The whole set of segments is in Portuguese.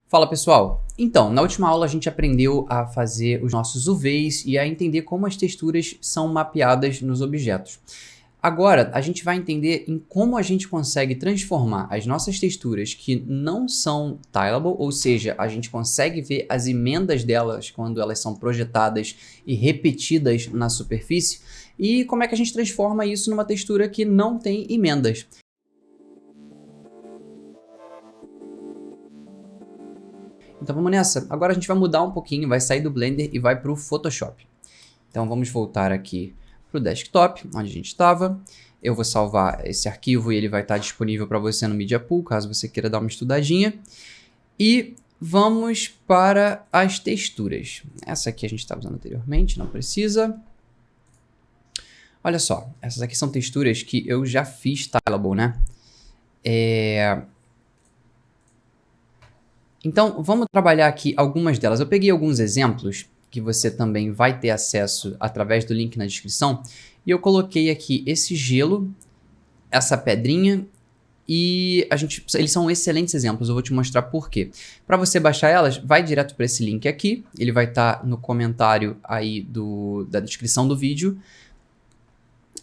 Fala pessoal, então na última aula a gente aprendeu a fazer os nossos UVs e a entender como as texturas são mapeadas nos objetos. Agora a gente vai entender em como a gente consegue transformar as nossas texturas que não são tileable, ou seja, a gente consegue ver as emendas delas quando elas são projetadas e repetidas na superfície, e como é que a gente transforma isso numa textura que não tem emendas. Então vamos nessa. Agora a gente vai mudar um pouquinho, vai sair do Blender e vai para o Photoshop. Então vamos voltar aqui para o desktop, onde a gente estava. Eu vou salvar esse arquivo e ele vai estar disponível para você no Media Pool, caso você queira dar uma estudadinha. E vamos para as texturas. Essa aqui a gente estava usando anteriormente, não precisa. Olha só, essas aqui são texturas que eu já fiz tileable, né? Então, vamos trabalhar aqui algumas delas. Eu peguei alguns exemplos que você também vai ter acesso através do link na descrição. E eu coloquei aqui esse gelo, essa pedrinha e eles são excelentes exemplos. Eu vou te mostrar por quê. Para você baixar elas, vai direto para esse link aqui. Ele vai estar no comentário aí da descrição do vídeo.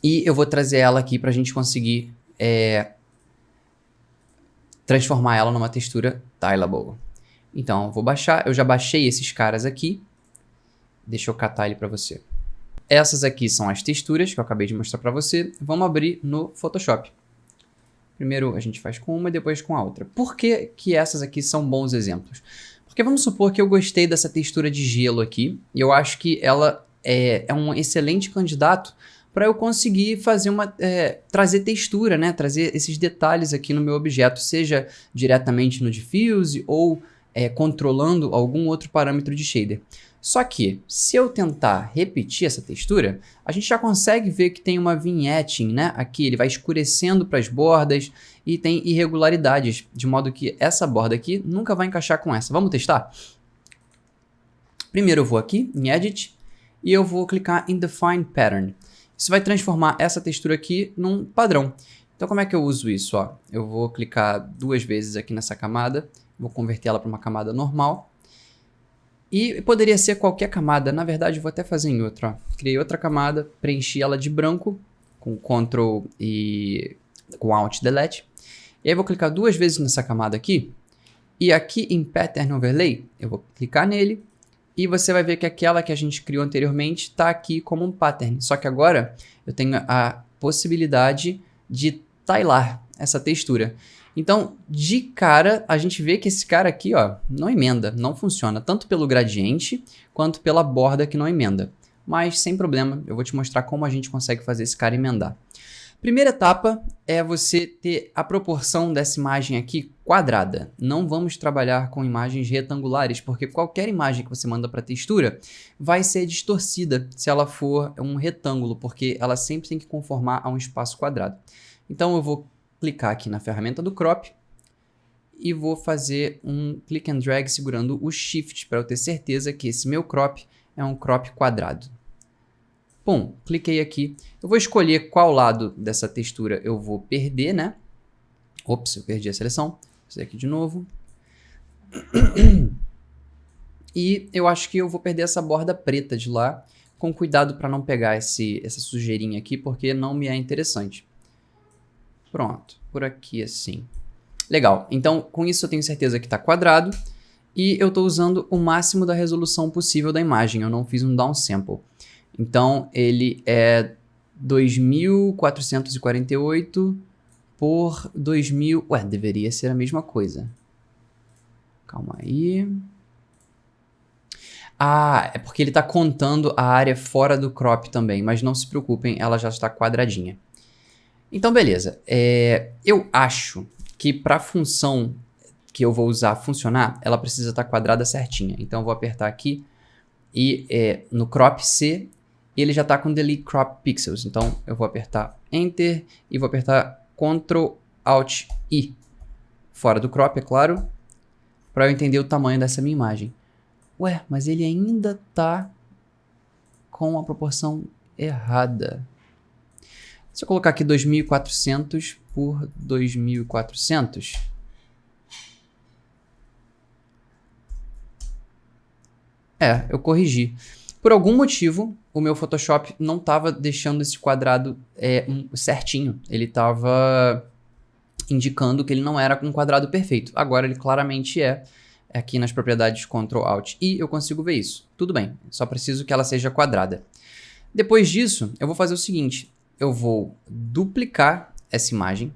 E eu vou trazer ela aqui para a gente conseguir transformar ela numa textura tileable. Então, vou baixar. Eu já baixei esses caras aqui. Deixa eu catar ele para você. Essas aqui são as texturas que eu acabei de mostrar para você. Vamos abrir no Photoshop. Primeiro a gente faz com uma e depois com a outra. Por que que essas aqui são bons exemplos? Porque vamos supor que eu gostei dessa textura de gelo aqui. E eu acho que ela é um excelente candidato para eu conseguir fazer trazer textura, né? Trazer esses detalhes aqui no meu objeto, seja diretamente no Diffuse ou controlando algum outro parâmetro de shader. Só que, se eu tentar repetir essa textura, a gente já consegue ver que tem uma vignetting, né? Aqui ele vai escurecendo para as bordas e tem irregularidades, de modo que essa borda aqui nunca vai encaixar com essa. Vamos testar? Primeiro eu vou aqui em Edit e eu vou clicar em Define Pattern. Isso vai transformar essa textura aqui num padrão. Então como é que eu uso isso? Ó, eu vou clicar duas vezes aqui nessa camada, vou converter ela para uma camada normal. E poderia ser qualquer camada, na verdade eu vou até fazer em outra. Ó. Criei outra camada, preenchi ela de branco, com Ctrl e com Alt Delete. E aí vou clicar duas vezes nessa camada aqui, e aqui em Pattern Overlay, eu vou clicar nele, e você vai ver que aquela que a gente criou anteriormente está aqui como um pattern. Só que agora eu tenho a possibilidade de tilar essa textura. Então, de cara, a gente vê que esse cara aqui, ó, não emenda, não funciona, tanto pelo gradiente quanto pela borda que não emenda. Mas sem problema, eu vou te mostrar como a gente consegue fazer esse cara emendar. Primeira etapa é você ter a proporção dessa imagem aqui quadrada. Não vamos trabalhar com imagens retangulares, porque qualquer imagem que você manda para textura vai ser distorcida se ela for um retângulo, porque ela sempre tem que conformar a um espaço quadrado. Então eu vou clicar aqui na ferramenta do Crop e vou fazer um click and drag segurando o Shift para eu ter certeza que esse meu crop é um crop quadrado. Pum, cliquei aqui. Eu vou escolher qual lado dessa textura eu vou perder, né? Ops, eu perdi a seleção. Vou fazer aqui de novo. E eu acho que eu vou perder essa borda preta de lá, com cuidado para não pegar essa sujeirinha aqui, porque não me é interessante. Pronto, por aqui assim. Legal, então com isso eu tenho certeza que está quadrado e eu estou usando o máximo da resolução possível da imagem, eu não fiz um downsample. Então ele é 2448 por 2000... Ué, deveria ser a mesma coisa. Calma aí. Ah, é porque ele está contando a área fora do crop também, mas não se preocupem, ela já está quadradinha. Então, beleza. Eu acho que para a função que eu vou usar funcionar, ela precisa estar quadrada certinha. Então, eu vou apertar aqui e no Crop C, ele já está com Delete Crop Pixels. Então, eu vou apertar Enter e vou apertar Ctrl Alt I. Fora do crop, é claro, para eu entender o tamanho dessa minha imagem. Ué, mas ele ainda está com a proporção errada. Se eu colocar aqui 2400 por 2400, Eu corrigi. Por algum motivo, o meu Photoshop não estava deixando esse quadrado certinho. Ele estava indicando que ele não era um quadrado perfeito. Agora ele claramente é. Aqui nas propriedades Ctrl Alt I eu consigo ver isso. Tudo bem, só preciso que ela seja quadrada. Depois disso, eu vou fazer o seguinte. Eu vou duplicar essa imagem.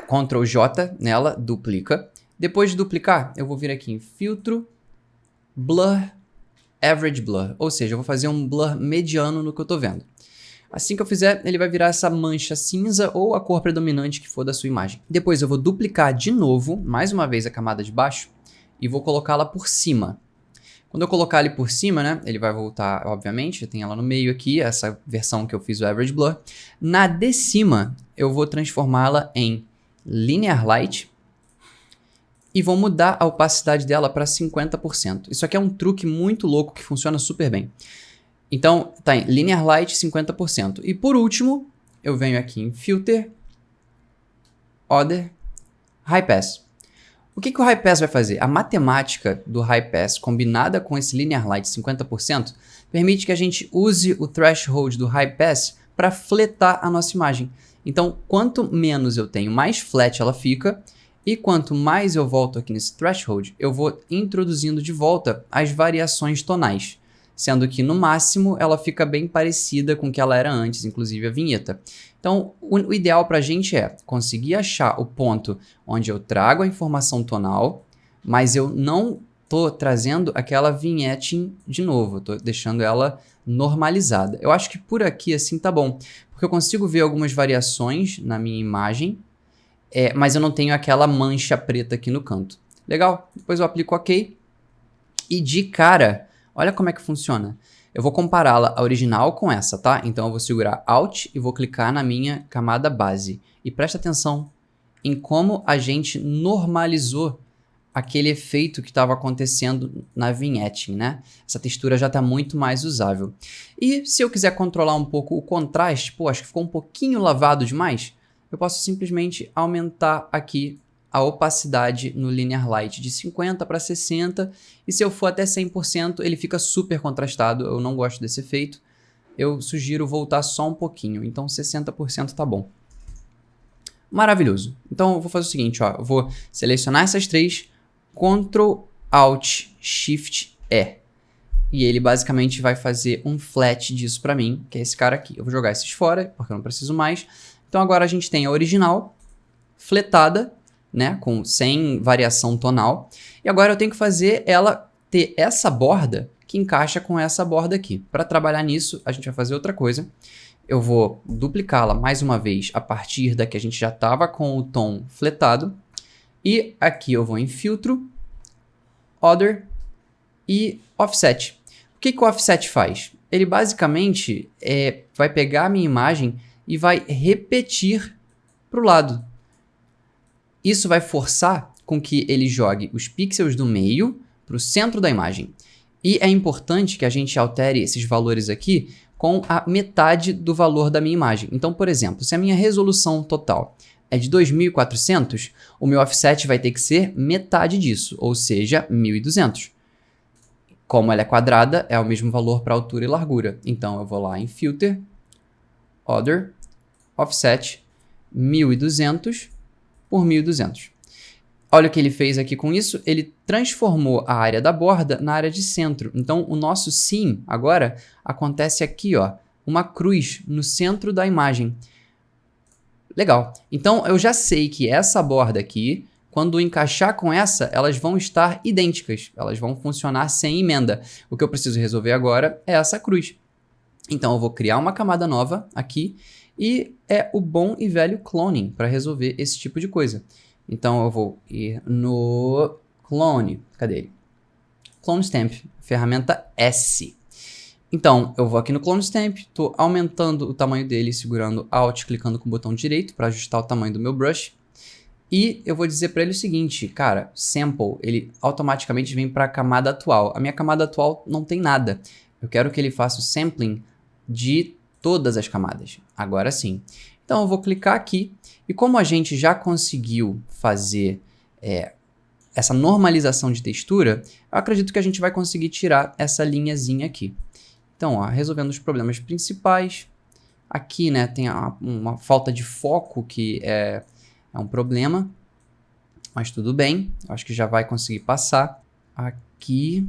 Ctrl J nela, duplica. Depois de duplicar, eu vou vir aqui em Filtro, Blur, Average Blur. Ou seja, eu vou fazer um blur mediano no que eu estou vendo. Assim que eu fizer, ele vai virar essa mancha cinza ou a cor predominante que for da sua imagem. Depois eu vou duplicar de novo, mais uma vez a camada de baixo, e vou colocá-la por cima. Quando eu colocar ele por cima, né, ele vai voltar, obviamente, tem ela no meio aqui, essa versão que eu fiz o Average Blur. Na de cima, eu vou transformá-la em Linear Light e vou mudar a opacidade dela para 50%. Isso aqui é um truque muito louco que funciona super bem. Então, tá em Linear Light 50%. E por último, eu venho aqui em Filter, Other, High Pass. O que o High Pass vai fazer? A matemática do High Pass combinada com esse Linear Light 50% permite que a gente use o threshold do High Pass para fletar a nossa imagem. Então, quanto menos eu tenho, mais flat ela fica. E quanto mais eu volto aqui nesse threshold, eu vou introduzindo de volta as variações tonais. Sendo que, no máximo, ela fica bem parecida com o que ela era antes, inclusive a vinheta. Então, o ideal para a gente é conseguir achar o ponto onde eu trago a informação tonal, mas eu não estou trazendo aquela vinhete de novo, estou deixando ela normalizada. Eu acho que por aqui assim tá bom, porque eu consigo ver algumas variações na minha imagem, mas eu não tenho aquela mancha preta aqui no canto. Legal? Depois eu aplico OK. E de cara, olha como é que funciona. Eu vou compará-la a original com essa, tá? Então eu vou segurar Alt e vou clicar na minha camada base. E presta atenção em como a gente normalizou aquele efeito que estava acontecendo na vignetting, né? Essa textura já está muito mais usável. E se eu quiser controlar um pouco o contraste, acho que ficou um pouquinho lavado demais, eu posso simplesmente aumentar aqui a opacidade no Linear Light de 50 para 60, e se eu for até 100%, ele fica super contrastado, eu não gosto desse efeito. Eu sugiro voltar só um pouquinho, então 60% tá bom. Maravilhoso. Então eu vou fazer o seguinte, ó, eu vou selecionar essas três, Ctrl, Alt, Shift, E. E ele basicamente vai fazer um flat disso para mim, que é esse cara aqui. Eu vou jogar esses fora, porque eu não preciso mais. Então agora a gente tem a original, fletada, né, sem variação tonal. E agora eu tenho que fazer ela ter essa borda que encaixa com essa borda aqui. Para trabalhar nisso, a gente vai fazer outra coisa. Eu vou duplicá-la mais uma vez a partir da que a gente já estava com o tom fletado. E aqui eu vou em Filtro, Other e Offset. O que o Offset faz? Ele basicamente vai pegar a minha imagem e vai repetir para o lado. Isso vai forçar com que ele jogue os pixels do meio para o centro da imagem. E é importante que a gente altere esses valores aqui com a metade do valor da minha imagem. Então, por exemplo, se a minha resolução total é de 2400, o meu offset vai ter que ser metade disso, ou seja, 1200. Como ela é quadrada, é o mesmo valor para altura e largura. Então, eu vou lá em Filter, Other, Offset, 1200 por 1200. Olha o que ele fez aqui com isso, ele transformou a área da borda na área de centro. Então, o nosso seam agora acontece aqui, ó, uma cruz no centro da imagem. Legal. Então, eu já sei que essa borda aqui, quando encaixar com essa, elas vão estar idênticas. Elas vão funcionar sem emenda. O que eu preciso resolver agora é essa cruz. Então, eu vou criar uma camada nova aqui e é o bom e velho cloning para resolver esse tipo de coisa. Então, eu vou ir no Clone. Cadê ele? Clone Stamp, ferramenta S. Então, eu vou aqui no Clone Stamp, estou aumentando o tamanho dele, segurando Alt, clicando com o botão direito para ajustar o tamanho do meu brush. E eu vou dizer para ele o seguinte, cara, Sample, ele automaticamente vem para a camada atual. A minha camada atual não tem nada. Eu quero que ele faça o sampling de todas as camadas. Agora sim. Então, eu vou clicar aqui. E como a gente já conseguiu fazer essa normalização de textura, eu acredito que a gente vai conseguir tirar essa linhazinha aqui. Então, ó, resolvendo os problemas principais. Aqui, né, tem uma falta de foco que é um problema. Mas tudo bem, acho que já vai conseguir passar. Aqui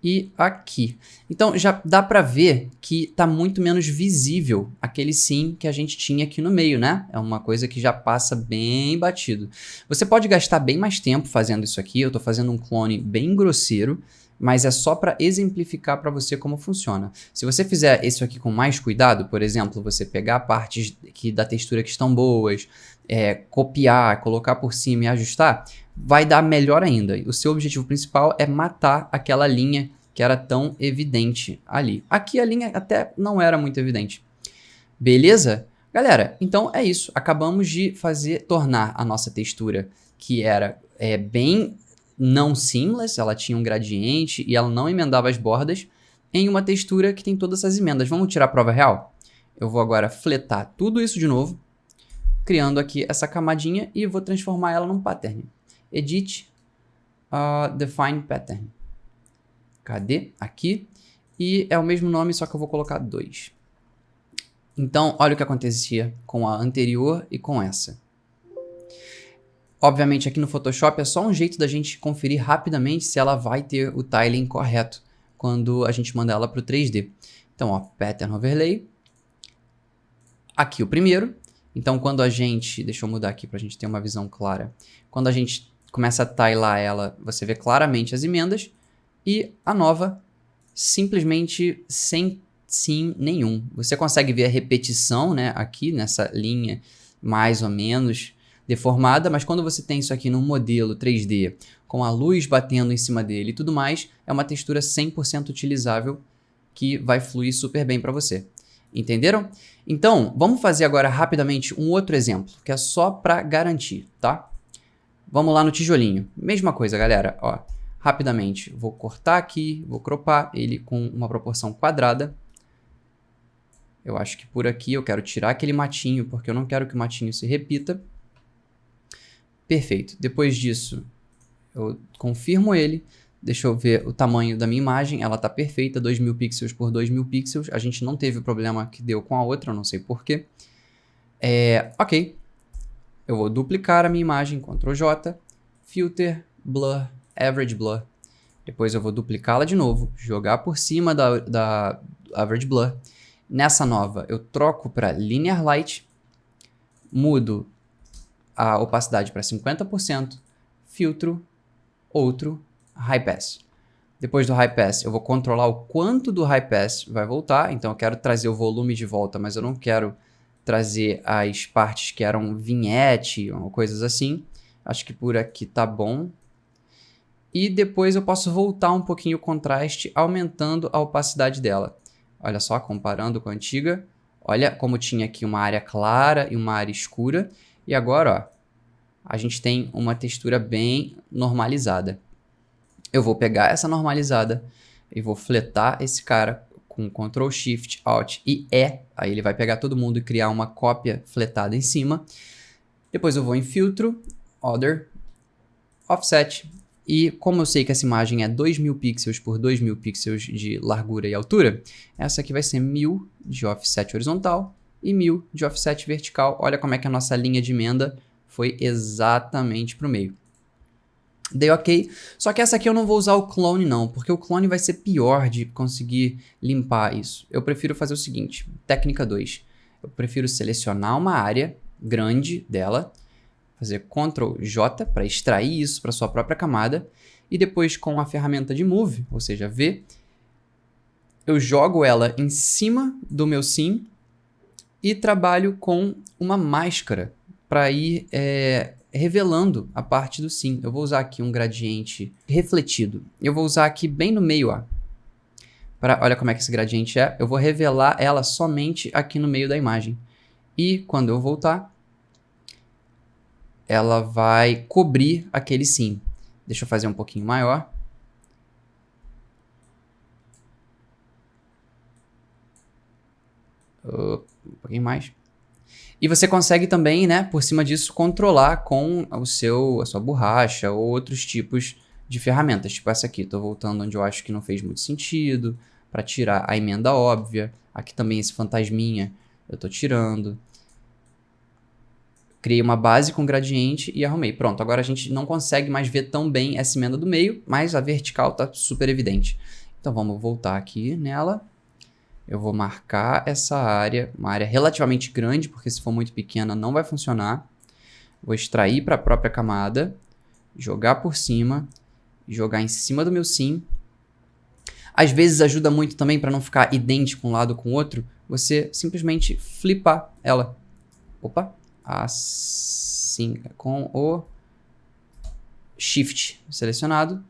e aqui. Então já dá para ver que está muito menos visível aquele sim que a gente tinha aqui no meio, né? É uma coisa que já passa bem batido. Você pode gastar bem mais tempo fazendo isso aqui. Eu estou fazendo um clone bem grosseiro, mas é só para exemplificar para você como funciona. Se você fizer isso aqui com mais cuidado, por exemplo, você pegar partes da textura que estão boas, copiar, colocar por cima e ajustar, vai dar melhor ainda. O seu objetivo principal é matar aquela linha que era tão evidente ali. Aqui a linha até não era muito evidente. Beleza? Galera, então é isso. Acabamos de tornar a nossa textura, que era bem não seamless, ela tinha um gradiente e ela não emendava as bordas, em uma textura que tem todas essas emendas. Vamos tirar a prova real? Eu vou agora fletar tudo isso de novo, criando aqui essa camadinha e vou transformar ela num pattern. Edit, Define Pattern. Cadê? Aqui. E é o mesmo nome, só que eu vou colocar 2. Então, olha o que acontecia com a anterior e com essa. Obviamente, aqui no Photoshop é só um jeito da gente conferir rapidamente se ela vai ter o tiling correto quando a gente manda ela para o 3D. Então, ó, Pattern Overlay. Aqui o primeiro. Então, quando a gente... Deixa eu mudar aqui para a gente ter uma visão clara. Quando a gente começa a tilar ela, você vê claramente as emendas. E a nova, simplesmente sem sim nenhum. Você consegue ver a repetição, né, aqui nessa linha mais ou menos deformada, mas quando você tem isso aqui num modelo 3D, com a luz batendo em cima dele e tudo mais, é uma textura 100% utilizável que vai fluir super bem para você. Entenderam? Então, vamos fazer agora rapidamente um outro exemplo, que é só para garantir, tá? Vamos lá no tijolinho. Mesma coisa, galera, ó. Rapidamente, vou cortar aqui, vou cropar ele com uma proporção quadrada. Eu acho que por aqui eu quero tirar aquele matinho, porque eu não quero que o matinho se repita. Perfeito. Depois disso, eu confirmo ele. Deixa eu ver o tamanho da minha imagem. Ela está perfeita, 2000 pixels por 2000 pixels. A gente não teve o problema que deu com a outra, eu não sei porquê. Ok. Eu vou duplicar a minha imagem, Ctrl J, Filter, Blur, Average Blur. Depois eu vou duplicá-la de novo, jogar por cima da Average Blur. Nessa nova, eu troco para Linear Light, mudo a opacidade para 50%, filtro, outro, High Pass. Depois do High Pass, eu vou controlar o quanto do High Pass vai voltar. Então, eu quero trazer o volume de volta, mas eu não quero trazer as partes que eram vignette ou coisas assim. Acho que por aqui tá bom. E depois eu posso voltar um pouquinho o contraste, aumentando a opacidade dela. Olha só, comparando com a antiga. Olha como tinha aqui uma área clara e uma área escura. E agora, ó, a gente tem uma textura bem normalizada. Eu vou pegar essa normalizada e vou fletar esse cara com Ctrl Shift Alt e E. Aí ele vai pegar todo mundo e criar uma cópia fletada em cima. Depois eu vou em Filtro, Other, Offset. E como eu sei que essa imagem é 2000 pixels por 2000 pixels de largura e altura, essa aqui vai ser 1000 de offset horizontal e 1000 de offset vertical. Olha como é que a nossa linha de emenda foi exatamente para o meio. Dei ok, só que essa aqui eu não vou usar o clone não, porque o clone vai ser pior de conseguir limpar isso. Eu prefiro fazer o seguinte, técnica 2. Eu prefiro selecionar uma área grande dela, fazer Ctrl J para extrair isso para sua própria camada, e depois com a ferramenta de Move, ou seja, V, eu jogo ela em cima do meu sim e trabalho com uma máscara para ir revelando a parte do sim. Eu vou usar aqui um gradiente refletido. Eu vou usar aqui bem no meio, ó. Olha como é que esse gradiente é. Eu vou revelar ela somente aqui no meio da imagem. E quando eu voltar, ela vai cobrir aquele sim. Deixa eu fazer um pouquinho maior. Um pouquinho mais. E você consegue também, né, por cima disso, controlar com a sua borracha ou outros tipos de ferramentas. Tipo essa aqui, tô voltando onde eu acho que não fez muito sentido, para tirar a emenda óbvia. Aqui também esse fantasminha eu tô tirando. Criei uma base com gradiente e arrumei. Pronto, agora a gente não consegue mais ver tão bem essa emenda do meio, mas a vertical tá super evidente. Então vamos voltar aqui nela. Eu vou marcar essa área, uma área relativamente grande, porque se for muito pequena não vai funcionar. Vou extrair para a própria camada, jogar por cima, jogar em cima do meu sim. Às vezes ajuda muito também para não ficar idêntico um lado com o outro, você simplesmente flipar ela. Opa, assim, com o Shift selecionado,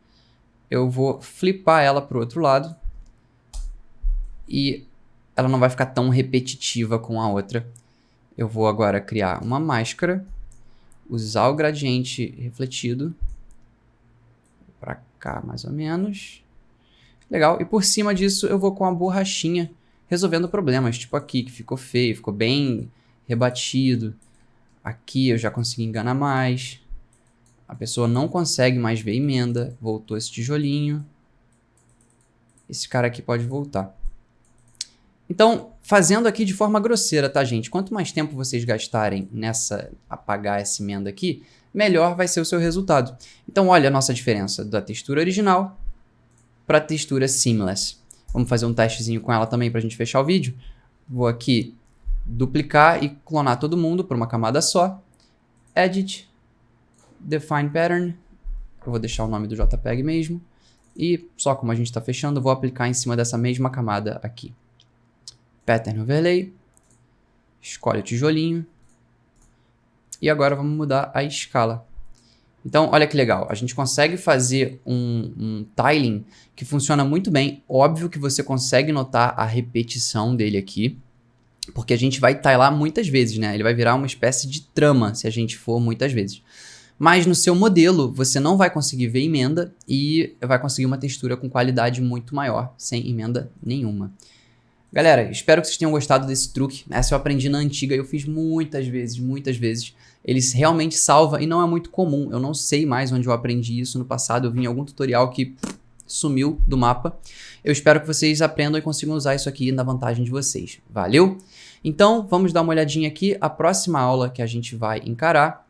eu vou flipar ela para o outro lado e ela não vai ficar tão repetitiva com a outra. Eu vou agora criar uma máscara, usar o gradiente refletido para cá mais ou menos. Legal, e por cima disso eu vou com a borrachinha resolvendo problemas, tipo aqui que ficou feio, ficou bem rebatido. Aqui eu já consegui enganar mais. A pessoa não consegue mais ver a emenda, voltou esse tijolinho. Esse cara aqui pode voltar. Então, fazendo aqui de forma grosseira, tá, gente? Quanto mais tempo vocês gastarem nessa apagar essa emenda aqui, melhor vai ser o seu resultado. Então, olha a nossa diferença da textura original para a textura seamless. Vamos fazer um testezinho com ela também para a gente fechar o vídeo. Vou aqui duplicar e clonar todo mundo para uma camada só. Edit, Define Pattern. Eu vou deixar o nome do JPEG mesmo. E só como a gente está fechando, eu vou aplicar em cima dessa mesma camada aqui. Pattern Overlay, escolhe o tijolinho e agora vamos mudar a escala. Então, olha que legal, a gente consegue fazer um tiling que funciona muito bem. Óbvio que você consegue notar a repetição dele aqui, porque a gente vai tilar muitas vezes, né? Ele vai virar uma espécie de trama se a gente for muitas vezes. Mas no seu modelo, você não vai conseguir ver emenda e vai conseguir uma textura com qualidade muito maior, sem emenda nenhuma. Galera, espero que vocês tenham gostado desse truque. Essa eu aprendi na antiga e eu fiz muitas vezes, muitas vezes. Ele realmente salva e não é muito comum. Eu não sei mais onde eu aprendi isso no passado. Eu vi em algum tutorial que sumiu do mapa. Eu espero que vocês aprendam e consigam usar isso aqui na vantagem de vocês. Valeu? Então, vamos dar uma olhadinha aqui. A próxima aula que a gente vai encarar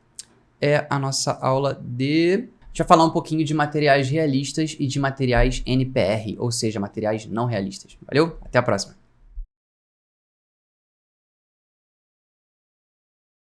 é a nossa aula de... Deixa eu falar um pouquinho de materiais realistas e de materiais NPR, ou seja, materiais não realistas. Valeu? Até a próxima.